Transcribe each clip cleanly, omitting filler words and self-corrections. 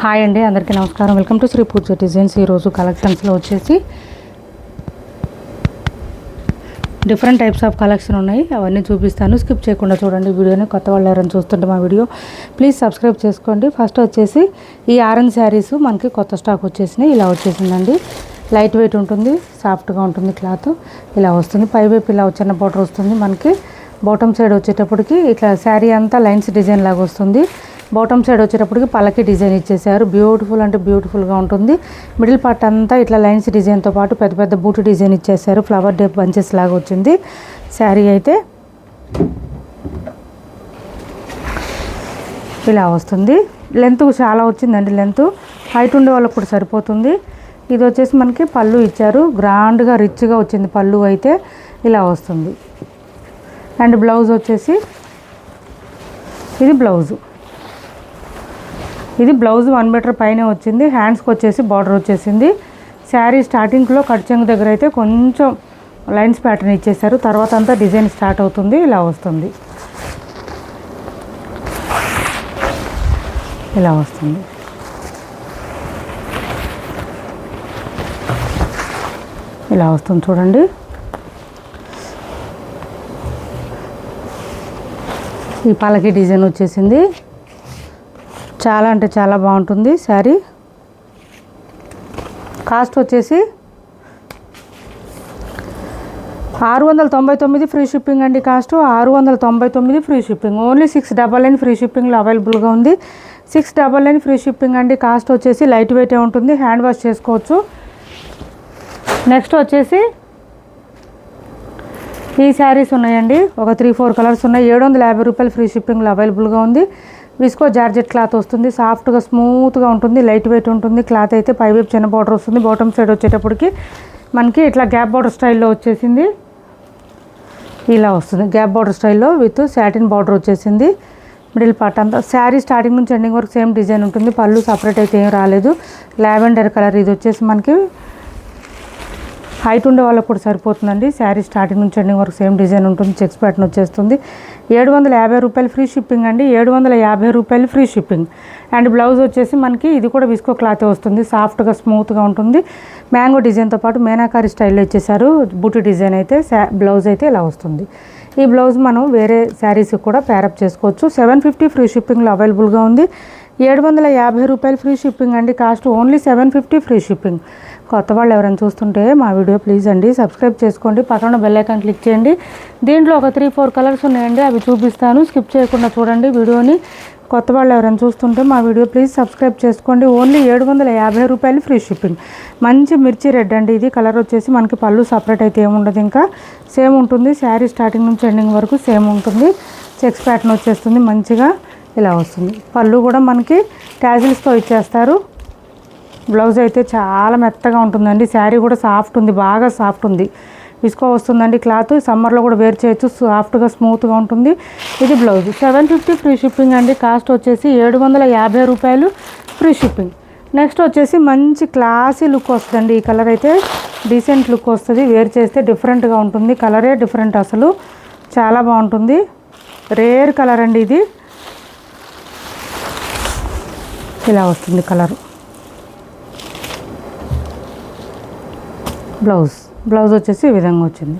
Hi అండి, అందరికీ నమస్కారం. Welcome to Shri Pooja designs. ఈరోజు కలెక్షన్స్లో వచ్చేసి డిఫరెంట్ టైప్స్ ఆఫ్ కలెక్షన్ ఉన్నాయి, అవన్నీ చూపిస్తాను. స్కిప్ చేయకుండా చూడండి వీడియోని. కొత్త వాళ్ళు ఎవరైనా చూస్తుంటే మా వీడియో ప్లీజ్ సబ్స్క్రైబ్ చేసుకోండి. ఫస్ట్ వచ్చేసి ఈ ఆరెంజ్ శారీస్ మనకి కొత్త స్టాక్ వచ్చేసినాయి. ఇలా వచ్చేసిందండి. లైట్ వెయిట్ ఉంటుంది, సాఫ్ట్గా ఉంటుంది క్లాత్. ఇలా వస్తుంది. పైవైపు ఇలా చిన్న బోర్డర్ వస్తుంది. మనకి బాటమ్ సైడ్ వచ్చేటప్పటికి ఇట్లా శారీ అంతా లైన్స్ డిజైన్ లాగా వస్తుంది. బాటమ్ సైడ్ వచ్చేటప్పటికి పలకి డిజైన్ ఇచ్చేసారు. బ్యూటిఫుల్ అంటే బ్యూటిఫుల్గా ఉంటుంది. మిడిల్ పార్ట్ అంతా ఇట్లా లైన్స్ డిజైన్తో పాటు పెద్ద పెద్ద బూటీ డిజైన్ ఇచ్చేసారు. ఫ్లవర్ డేప్ బంచెస్ లాగా వచ్చింది శారీ అయితే. ఇలా వస్తుంది. లెంత్ చాలా వచ్చిందండి. లెంత్ హైట్ ఉండే వాళ్ళకు కూడా సరిపోతుంది. ఇది వచ్చేసి మనకి పళ్ళు ఇచ్చారు. గ్రాండ్గా రిచ్గా వచ్చింది పళ్ళు అయితే. ఇలా వస్తుంది. అండ్ బ్లౌజ్ వచ్చేసి ఇది బ్లౌజు. ఇది బ్లౌజ్ 1 మీటర్ పైన వచ్చింది. హ్యాండ్స్కి వచ్చేసి బార్డర్ వచ్చేసింది. శారీ స్టార్టింగ్లో కట్ చెంగు దగ్గర అయితే కొంచెం లైన్స్ ప్యాటర్న్ ఇచ్చేసారు. తర్వాత అంతా డిజైన్ స్టార్ట్ అవుతుంది. ఇలా వస్తుంది. ఇలా వస్తుంది. ఇలా వస్తుంది చూడండి. ఈ పలకి డిజైన్ వచ్చేసింది. చాలా అంటే చాలా బాగుంటుంది శారీ. కాస్ట్ వచ్చేసి 699 ఫ్రీ షిప్పింగ్ అండి. Cost 699 free shipping. Only 699 free షిప్పింగ్లో అవైలబుల్గా ఉంది. 699 ఫ్రీ షిప్పింగ్ అండి. కాస్ట్ వచ్చేసి లైట్ వెయిటే ఉంటుంది. హ్యాండ్ వాష్ చేసుకోవచ్చు. నెక్స్ట్ వచ్చేసి ఈ శారీస్ ఉన్నాయండి. ఒక 3-4 కలర్స్ ఉన్నాయి. 750 రూపాయలు ఫ్రీ షిప్పింగ్లో అవైలబుల్గా ఉంది. విస్కో జార్జెట్ క్లాత్ వస్తుంది. సాఫ్ట్గా స్మూత్గా ఉంటుంది. లైట్ వెయిట్ ఉంటుంది. క్లాత్ అయితే పైవైపు చిన్న బార్డర్ వస్తుంది. బాటమ్ సైడ్ వచ్చేటప్పటికి మనకి ఇట్లా గ్యాప్ బార్డర్ స్టైల్లో వచ్చేసింది. ఇలా వస్తుంది గ్యాప్ బార్డర్ స్టైల్లో విత్ సాటిన్ బార్డర్ వచ్చేసింది. మిడిల్ పార్ట్ అంతా శారీ స్టార్టింగ్ నుంచి ఎండింగ్ వరకు సేమ్ డిజైన్ ఉంటుంది. పళ్ళు సపరేట్ అయితే ఏం రాలేదు. Lavender colour. ఇది వచ్చేసి మనకి హైట్ ఉండే వాళ్ళకు కూడా సరిపోతుందండి. శారీ స్టార్టింగ్ నుంచి ఎండింగ్ వరకు సేమ్ డిజైన్ ఉంటుంది. చెక్స్ ప్యాటర్న్ వచ్చేస్తుంది. 750 రూపాయలు ఫ్రీ షిప్పింగ్ అండి. 750 రూపాయలు ఫ్రీ షిప్పింగ్. అండ్ బ్లౌజ్ వచ్చేసి మనకి ఇది కూడా విస్కో క్లాత్ వస్తుంది. సాఫ్ట్గా స్మూత్గా ఉంటుంది. మ్యాంగో డిజైన్తో పాటు మేనాకారి స్టైల్లో ఇచ్చేసారు. బూటీ డిజైన్ అయితే. బ్లౌజ్ అయితే ఇలా వస్తుంది. ఈ బ్లౌజ్ మనం వేరే శారీస్ కూడా ప్యారప్ చేసుకోవచ్చు. 750 ఫ్రీ షిప్పింగ్లో అవైలబుల్గా ఉంది. 750 రూపాయలు ఫ్రీ షిప్పింగ్ అండి. Cost only 750 free shipping. కొత్త వాళ్ళు ఎవరైనా చూస్తుంటే మా వీడియో ప్లీజ్ అండి సబ్స్క్రైబ్ చేసుకోండి. పక్కన బెల్ ఐకాన్ క్లిక్ చేయండి. దీంట్లో ఒక 3-4 కలర్స్ ఉన్నాయండి, అవి చూపిస్తాను. స్కిప్ చేయకుండా చూడండి వీడియోని. కొత్త వాళ్ళు ఎవరైనా చూస్తుంటే మా వీడియో ప్లీజ్ సబ్స్క్రైబ్ చేసుకోండి. ఓన్లీ 750 రూపాయలు ఫ్రీ షిప్పింగ్. మంచి మిర్చి రెడ్ అండి. ఇది కలర్ వచ్చేసి మనకి పళ్ళు సపరేట్ అయితే ఏముండదు, ఇంకా సేమ్ ఉంటుంది. శారీ స్టార్టింగ్ నుంచి ఎండింగ్ వరకు సేమ్ ఉంటుంది. చెక్స్ ప్యాటర్న్ వచ్చేస్తుంది మంచిగా. ఇలా వస్తుంది. పళ్ళు కూడా మనకి ట్యాజిల్స్తో ఇచ్చేస్తారు. బ్లౌజ్ అయితే చాలా మెత్తగా ఉంటుందండి. శారీ కూడా సాఫ్ట్ ఉంది, బాగా సాఫ్ట్ ఉంది. విస్కో వస్తుందండి క్లాత్. సమ్మర్లో కూడా వేర్ చేయొచ్చు. సాఫ్ట్గా స్మూత్గా ఉంటుంది. ఇది బ్లౌజ్. 750 ఫ్రీ షిప్పింగ్ అండి. కాస్ట్ వచ్చేసి 750 రూపాయలు ఫ్రీ షిప్పింగ్. నెక్స్ట్ వచ్చేసి మంచి క్లాసీ లుక్ వస్తుందండి. ఈ కలర్ అయితే డీసెంట్ లుక్ వస్తుంది. వేర్ చేస్తే డిఫరెంట్గా ఉంటుంది. కలరే డిఫరెంట్, అసలు చాలా బాగుంటుంది. రేర్ కలర్ అండి ఇది. ఇలా వస్తుంది కలరు. బ్లౌజ్ వచ్చేసి ఈ విధంగా వచ్చింది.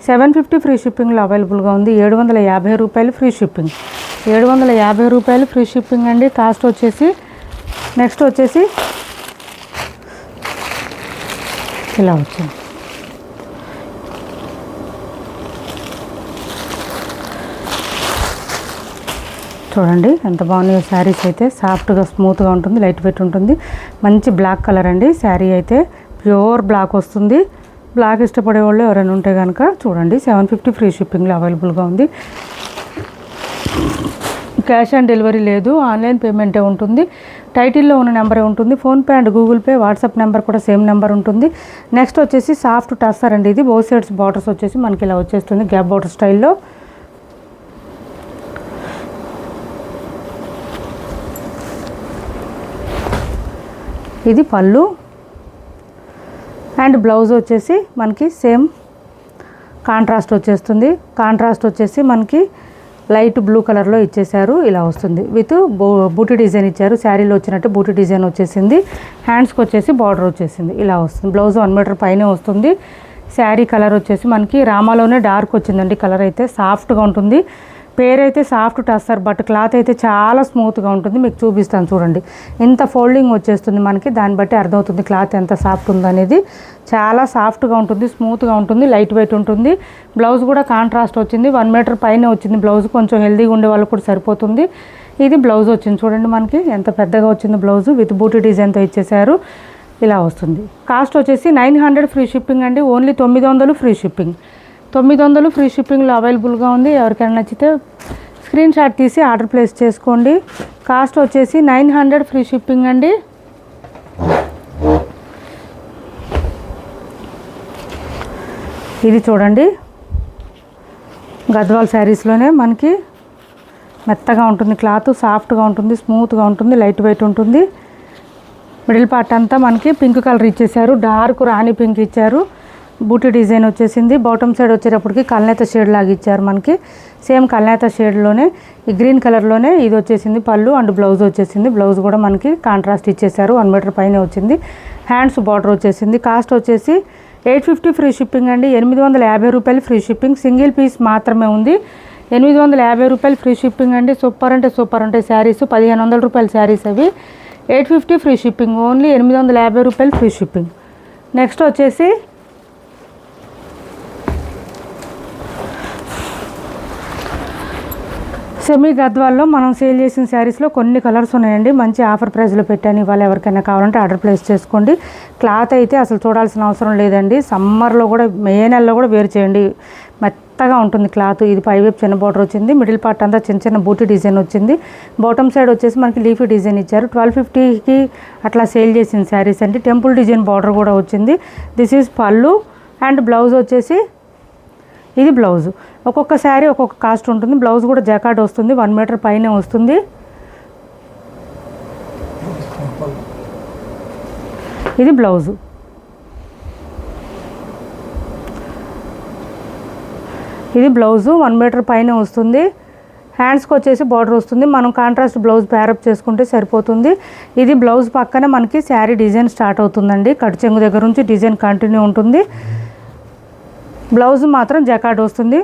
750 ఫ్రీ షిప్పింగ్లో అవైలబుల్గా ఉంది. 750 రూపాయలు ఫ్రీ షిప్పింగ్. 750 రూపాయలు ఫ్రీ షిప్పింగ్ అండి. కాస్ట్ వచ్చేసి నెక్స్ట్ వచ్చేసి ఇలా వచ్చింది. చూడండి ఎంత బాగున్నాయో శారీస్ అయితే. సాఫ్ట్గా స్మూత్గా ఉంటుంది. లైట్ వెయిట్ ఉంటుంది. మంచి బ్లాక్ కలర్ అండి. శారీ అయితే ప్యూర్ బ్లాక్ వస్తుంది. బ్లాక్ ఇష్టపడే వాళ్ళు ఎవరైనా ఉంటే కనుక చూడండి. 750 ఫ్రీ షిప్పింగ్లో అవైలబుల్గా ఉంది. క్యాష్ ఆన్ డెలివరీ లేదు, ఆన్లైన్ పేమెంటే ఉంటుంది. టైటిల్లో ఉన్న నెంబరే ఉంటుంది. PhonePe and Google pay, WhatsApp number కూడా సేమ్ నెంబర్ ఉంటుంది. నెక్స్ట్ వచ్చేసి సాఫ్ట్ టస్సర్ అండి. ఇది బోత్ సైడ్స్ బార్డర్స్ వచ్చేసి మనకి ఇలా వచ్చేస్తుంది గ్యాప్ బార్డర్ స్టైల్లో. ఇది పళ్ళు. అండ్ బ్లౌజ్ వచ్చేసి మనకి సేమ్ కాంట్రాస్ట్ వచ్చేస్తుంది. కాంట్రాస్ట్ వచ్చేసి మనకి లైట్ బ్లూ కలర్లో ఇచ్చేసారు. ఇలా వస్తుంది విత్ బూటీ డిజైన్ ఇచ్చారు. శారీలో వచ్చినట్టు బూటీ డిజైన్ వచ్చేసింది. హ్యాండ్స్కి వచ్చేసి బార్డర్ వచ్చేసింది. ఇలా వస్తుంది. బ్లౌజ్ 1 మీటర్ పైనే వస్తుంది. శారీ కలర్ వచ్చేసి మనకి రామాలోనే డార్క్ వచ్చిందండి. కలర్ అయితే సాఫ్ట్గా ఉంటుంది. పేరైతే సాఫ్ట్ టస్సర్, బట్ క్లాత్ అయితే చాలా స్మూత్గా ఉంటుంది. మీకు చూపిస్తాను చూడండి. ఇంత ఫోల్డింగ్ వచ్చేస్తుంది మనకి. దాన్ని బట్టి అర్థమవుతుంది క్లాత్ ఎంత సాఫ్ట్ ఉందనేది. చాలా సాఫ్ట్గా ఉంటుంది, స్మూత్గా ఉంటుంది, లైట్ వెయిట్ ఉంటుంది. బ్లౌజ్ కూడా కాంట్రాస్ట్ వచ్చింది. 1 మీటర్ పైన వచ్చింది బ్లౌజ్. కొంచెం హెల్దీగా ఉండే వాళ్ళకి కూడా సరిపోతుంది. ఇది బ్లౌజ్ వచ్చింది చూడండి మనకి ఎంత పెద్దగా వచ్చింది బ్లౌజ్. విత్ బూటీ డిజైన్తో ఇచ్చేసారు. ఇలా వస్తుంది. కాస్ట్ వచ్చేసి 900 ఫ్రీ షిప్పింగ్ అండి. Only 900 free shipping. 900 ఫ్రీ షిప్పింగ్లో అవైలబుల్గా ఉంది. ఎవరికైనా నచ్చితే స్క్రీన్ షాట్ తీసి ఆర్డర్ ప్లేస్ చేసుకోండి. కాస్ట్ వచ్చేసి 900 ఫ్రీ షిప్పింగ్ అండి. ఇది చూడండి, గద్వాల్ శారీస్లోనే మనకి మెత్తగా ఉంటుంది క్లాత్, సాఫ్ట్గా ఉంటుంది, స్మూత్గా ఉంటుంది, లైట్ వెయిట్ ఉంటుంది. మిడిల్ పార్ట్ అంతా మనకి పింక్ కలర్ ఇచ్చేసారు. డార్క్ రాణి పింక్ ఇచ్చారు. బూటీ డిజైన్ వచ్చేసింది. బాటమ్ సైడ్ వచ్చేటప్పటికి కల్నేత షేడ్ లాగా ఇచ్చారు మనకి. సేమ్ కల్నేత షేడ్లోనే ఈ గ్రీన్ కలర్లోనే ఇది వచ్చేసింది పళ్ళు అండ్ బ్లౌజ్ వచ్చేసింది. బ్లౌజ్ కూడా మనకి కాంట్రాస్ట్ ఇచ్చేసారు. 1 మీటర్ పైన వచ్చింది. హ్యాండ్స్ బార్డర్ వచ్చేసింది. కాస్ట్ వచ్చేసి 850 ఫ్రీ షిప్పింగ్ అండి. 850 రూపాయలు ఫ్రీ షిప్పింగ్. సింగిల్ పీస్ మాత్రమే ఉంది. 850 రూపాయలు ఫ్రీ షిప్పింగ్ అండి. సూపర్ అంటే సూపర్ ఉంటాయి శారీస్. 1500 రూపాయల శారీస్ అవి. 850 ఫ్రీ షిప్పింగ్. ఓన్లీ 850 రూపాయలు ఫ్రీ షిప్పింగ్. నెక్స్ట్ వచ్చేసి సెమీ గద్వాల్లో మనం సేల్ చేసిన శారీస్లో కొన్ని కలర్స్ ఉన్నాయండి. మంచి ఆఫర్ ప్రైస్లో పెట్టాను. ఇవాళ ఎవరికైనా కావాలంటే ఆర్డర్ ప్లేస్ చేసుకోండి. క్లాత్ అయితే అసలు చూడాల్సిన అవసరం లేదండి. సమ్మర్లో కూడా, మే నెలలో కూడా వేర్ చేయండి. మెత్తగా ఉంటుంది క్లాత్. ఇది పైవైపు చిన్న బార్డర్ వచ్చింది. మిడిల్ పార్ట్ అంతా చిన్న చిన్న బూటీ డిజైన్ వచ్చింది. బాటమ్ సైడ్ వచ్చేసి మనకి లీఫీ డిజైన్ ఇచ్చారు. 1250కి అట్లా సేల్ చేసిన శారీస్ అండి. టెంపుల్ డిజైన్ బార్డర్ కూడా వచ్చింది. దిస్ ఈజ్ పళ్ళు అండ్ బ్లౌజ్ వచ్చేసి ఇది బ్లౌజ్. ఒక్కొక్క శారీ ఒక్కొక్క కాస్ట్ ఉంటుంది. బ్లౌజ్ కూడా జాకార్డ్ వస్తుంది. 1 మీటర్ పైన వస్తుంది. ఇది బ్లౌజు. ఇది బ్లౌజు 1 మీటర్ పైన వస్తుంది. హ్యాండ్స్కి వచ్చేసి బార్డర్ వస్తుంది. మనం కాంట్రాస్ట్ బ్లౌజ్ ప్యారప్ చేసుకుంటే సరిపోతుంది. ఇది బ్లౌజ్ పక్కన మనకి శారీ డిజైన్ స్టార్ట్ అవుతుందండి. కట్ చెంగు దగ్గర నుంచి డిజైన్ కంటిన్యూ ఉంటుంది. బ్లౌజ్ మాత్రం జకార్డ్ వస్తుంది.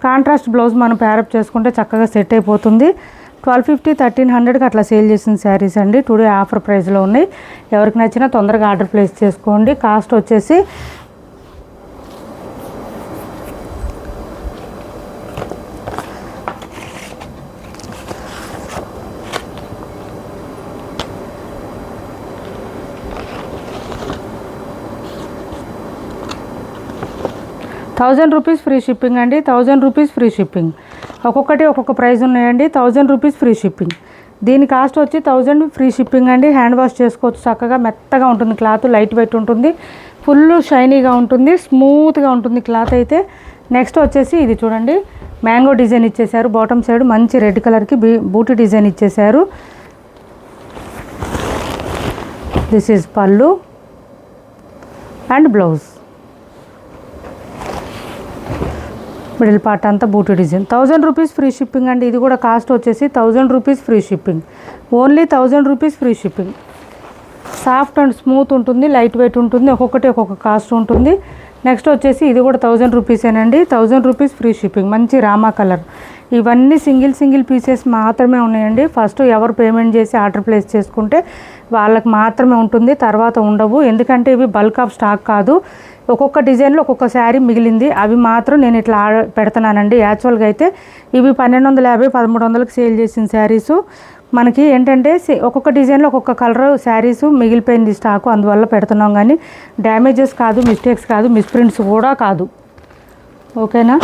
కాంట్రాస్ట్ బ్లౌజ్ మనం ప్యారప్ చేసుకుంటే చక్కగా సెట్ అయిపోతుంది. 1250, 1300కి అట్లా సేల్ చేసిన శారీస్ అండి. టుడే ఆఫర్ ప్రైస్లో ఉన్నాయి. ఎవరికి నచ్చినా తొందరగా ఆర్డర్ ప్లేస్ చేసుకోండి. కాస్ట్ వచ్చేసి ₹1000 ఫ్రీ షిప్పింగ్ అండి. 1000 రూపీస్ ఫ్రీ షిప్పింగ్. ఒక్కొక్కటి ఒక్కొక్క ప్రైస్ ఉన్నాయండి. 1000 రూపీస్ ఫ్రీ షిప్పింగ్. దీని కాస్ట్ వచ్చి 1000 ఫ్రీ షిప్పింగ్ అండి. హ్యాండ్ వాష్ చేసుకోవచ్చు. చక్కగా మెత్తగా ఉంటుంది క్లాత్. లైట్ వెయిట్ ఉంటుంది. ఫుల్ షైనీగా ఉంటుంది. స్మూత్గా ఉంటుంది క్లాత్ అయితే. నెక్స్ట్ వచ్చేసి ఇది చూడండి, మ్యాంగో డిజైన్ ఇచ్చేసారు. బాటమ్ సైడ్ మంచి రెడ్ కలర్కి బూటీ డిజైన్ ఇచ్చేసారు. దిస్ ఈజ్ పళ్ళు అండ్ బ్లౌజ్. మిడిల్ పార్ట్ అంతా బూటీ డిజైన్. 1000 రూపీస్ ఫ్రీ షిప్పింగ్ అండి. ఇది కూడా కాస్ట్ వచ్చేసి 1000 rupees free shipping. Only 1000 rupees free shipping. Soft and smooth ఉంటుంది. లైట్ వెయిట్ ఉంటుంది. ఒక్కొక్కటి ఒక్కొక్క కాస్ట్ ఉంటుంది. నెక్స్ట్ వచ్చేసి ఇది కూడా 1000 రూపీసేనండి. 1000 రూపీస్ ఫ్రీ షిప్పింగ్. మంచి రామా కలర్. ఇవన్నీ సింగిల్ పీసెస్ మాత్రమే ఉన్నాయండి. ఫస్ట్ ఎవరు పేమెంట్ చేసి ఆర్డర్ ప్లేస్ చేసుకుంటే వాళ్ళకి మాత్రమే ఉంటుంది. తర్వాత ఉండవు. ఎందుకంటే ఇవి బల్క్ ఆఫ్ స్టాక్ కాదు. ఒక్కొక్క డిజైన్లో ఒక్కొక్క శారీ మిగిలింది. అవి మాత్రం నేను ఇట్లా పెడుతున్నానండి. యాక్చువల్గా అయితే ఇవి 1250, 1300కి సేల్ చేసిన శారీసు. మనకి ఏంటంటే ఒక్కొక్క డిజైన్లో ఒక్కొక్క కలర్ శారీసు మిగిలిపోయింది స్టాకు. అందువల్ల పెడుతున్నాం. కానీ డ్యామేజెస్ కాదు, మిస్టేక్స్ కాదు, మిస్ప్రింట్స్ కూడా కాదు. ఓకేనా?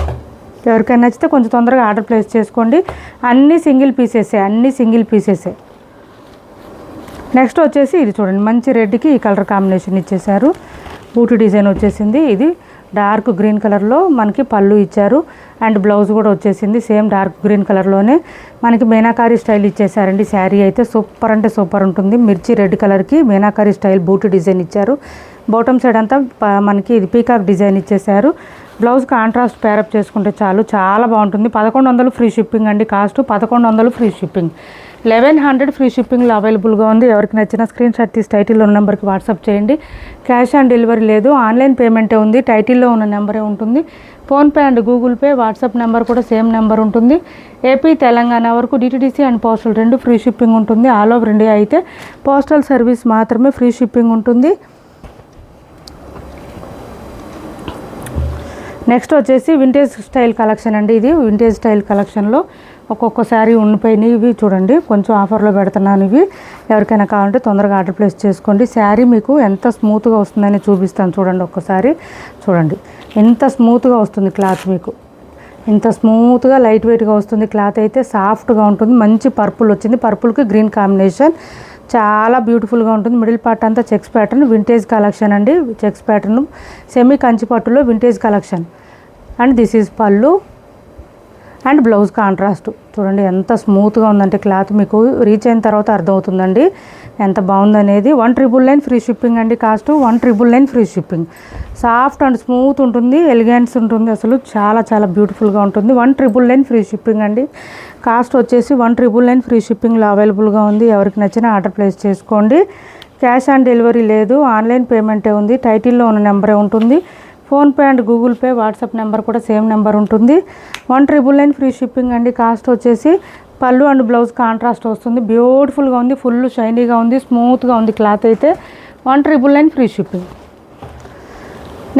ఎవరికైనా నచ్చితే కొంచెం తొందరగా ఆర్డర్ ప్లేస్ చేసుకోండి. అన్నీ సింగిల్ పీసెసే. నెక్స్ట్ వచ్చేసి ఇది చూడండి, మంచి రెడ్కి ఈ కలర్ కాంబినేషన్ ఇచ్చేసారు. బూటీ డిజైన్ వచ్చేసింది. ఇది డార్క్ గ్రీన్ కలర్లో మనకి పళ్ళు ఇచ్చారు. అండ్ బ్లౌజ్ కూడా వచ్చేసింది సేమ్ డార్క్ గ్రీన్ కలర్లోనే. మనకి మీనాకారి స్టైల్ ఇచ్చేసారండి. శారీ అయితే సూపర్ అంటే సూపర్ ఉంటుంది. మిర్చి రెడ్ కలర్కి మీనాకారి స్టైల్ బూటీ డిజైన్ ఇచ్చారు. బాటమ్ సైడ్ అంతా మనకి ఇది పీకాక్ డిజైన్ ఇచ్చేసారు. బ్లౌజ్ కాంట్రాస్ట్ పేరప్ చేసుకుంటే చాలు, చాలా బాగుంటుంది. 1100 ఫ్రీ షిప్పింగ్ అండి, కాస్ట్ 1100 ఫ్రీ షిప్పింగ్. 1100 ఫ్రీ షిప్పింగ్లో అవైలబుల్గా ఉంది. ఎవరికి నచ్చిన స్క్రీన్ షాట్ తీసి టైటిల్లో ఉన్న నెంబర్కి వాట్సాప్ చేయండి. క్యాష్ ఆన్ డెలివరీ లేదు, ఆన్లైన్ పేమెంటే ఉంది. టైటిల్లో ఉన్న నెంబరే ఉంటుంది. PhonePe and Google pay, WhatsApp number కూడా సేమ్ నెంబర్ ఉంటుంది. ఏపీ తెలంగాణ వరకు DTDC and postal 2 free shipping ఉంటుంది. ఆల్ ఓవర్ ఇండియా అయితే పోస్టల్ సర్వీస్ మాత్రమే ఫ్రీ షిప్పింగ్ ఉంటుంది. నెక్స్ట్ వచ్చేసి వింటేజ్ స్టైల్ కలెక్షన్ అండి. ఇది వింటేజ్ స్టైల్ కలెక్షన్లో ఒక్కొక్క శారీ ఉండిపోయినాయి. ఇవి చూడండి, కొంచెం ఆఫర్లో పెడుతున్నాను. ఇవి ఎవరికైనా కావాలంటే తొందరగా ఆర్డర్ ప్లేస్ చేసుకోండి. శారీ మీకు ఎంత స్మూత్గా వస్తుందని చూపిస్తాను చూడండి. ఒక్కసారి చూడండి, ఎంత స్మూత్గా వస్తుంది క్లాత్. మీకు ఇంత స్మూత్గా లైట్ వెయిట్గా వస్తుంది. క్లాత్ అయితే సాఫ్ట్గా ఉంటుంది. మంచి పర్పుల్ వచ్చింది, పర్పుల్కి గ్రీన్ కాంబినేషన్, చాలా బ్యూటిఫుల్గా ఉంటుంది. మిడిల్ పార్ట్ అంతా చెక్స్ ప్యాటర్న్, వింటేజ్ కలెక్షన్ అండి. చెక్స్ ప్యాటర్న్ సెమీ కంచి పట్టులో vintage collection. And this is పళ్ళు అండ్ బ్లౌజ్ కాంట్రాస్ట్. చూడండి ఎంత స్మూత్గా ఉందంటే క్లాత్, మీకు రీచ్ అయిన తర్వాత అర్థమవుతుందండి ఎంత బాగుందనేది. 1999 ఫ్రీ షిప్పింగ్ అండి, cost 1999 free shipping. Soft and smooth ఉంటుంది, ఎలిగెన్స్ ఉంటుంది, అసలు చాలా చాలా బ్యూటిఫుల్గా ఉంటుంది. 1999 ఫ్రీ షిప్పింగ్ అండి, కాస్ట్ వచ్చేసి 1999 ఫ్రీ షిప్పింగ్లో అవైలబుల్గా ఉంది. ఎవరికి నచ్చినా ఆర్డర్ ప్లేస్ చేసుకోండి. క్యాష్ ఆన్ డెలివరీ లేదు, ఆన్లైన్ పేమెంటే ఉంది. టైటిల్లో ఉన్న నెంబరే ఉంటుంది. PhonePe and Google pay, WhatsApp number కూడా సేమ్ నెంబర్ ఉంటుంది. 1999 ఫ్రీ షిప్పింగ్ అండి, కాస్ట్ వచ్చేసి. పళ్ళు అండ్ బ్లౌజ్ కాంట్రాస్ట్ వస్తుంది, బ్యూటిఫుల్గా ఉంది, ఫుల్ షైనీగా ఉంది, స్మూత్గా ఉంది క్లాత్ అయితే. 1999 ఫ్రీ షిప్పింగ్.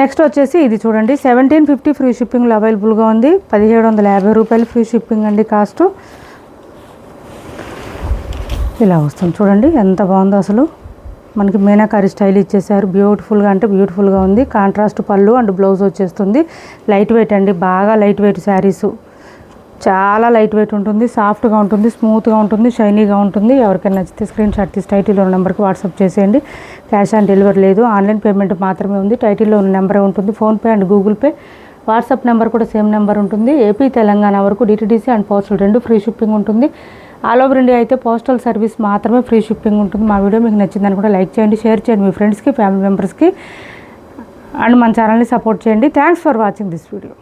నెక్స్ట్ వచ్చేసి ఇది చూడండి, 1750 ఫ్రీ షిప్పింగ్లో అవైలబుల్గా ఉంది. 1750 రూపాయలు ఫ్రీ షిప్పింగ్ అండి, కాస్ట్. ఇలా వస్తుంది చూడండి, ఎంత బాగుందో అసలు. మనకి మీనాకారి స్టైల్ ఇచ్చేసారు, బ్యూటిఫుల్గా అంటే బ్యూటిఫుల్గా ఉంది. కాంట్రాస్ట్ పళ్ళు అండ్ బ్లౌజ్ వచ్చేస్తుంది. లైట్ వెయిట్ అండి, బాగా లైట్ వెయిట్ శారీసు, చాలా లైట్ వెయిట్ ఉంటుంది, సాఫ్ట్గా ఉంటుంది, స్మూత్గా ఉంటుంది, షైనీగా ఉంటుంది. ఎవరికైనా నచ్చితే స్క్రీన్ షాట్ తీసి టైటిల్లో ఉన్న నెంబర్కి వాట్సాప్ చేసేయండి. క్యాష్ ఆన్ డెలివరీ లేదు, ఆన్లైన్ పేమెంట్ మాత్రమే ఉంది. టైటిల్లో ఉన్న నెంబరే ఉంటుంది. PhonePe and Google pay, WhatsApp number కూడా సేమ్ నెంబర్ ఉంటుంది. ఏపీ తెలంగాణ వరకు DTDC and postal 2 free shipping ఉంటుంది. ఆల్ ఓవర్ ఇండియా అయితే పోస్టల్ సర్వీస్ మాత్రమే ఫ్రీ షిప్పింగ్ ఉంటుంది. మా వీడియో మీకు నచ్చిందని కూడా లైక్ చేయండి, షేర్ చేయండి మీ ఫ్రెండ్స్కి, ఫ్యామిలీ మెంబర్స్కి, అండ్ మన ఛానల్ని సపోర్ట్ చేయండి. Thanks for watching this video.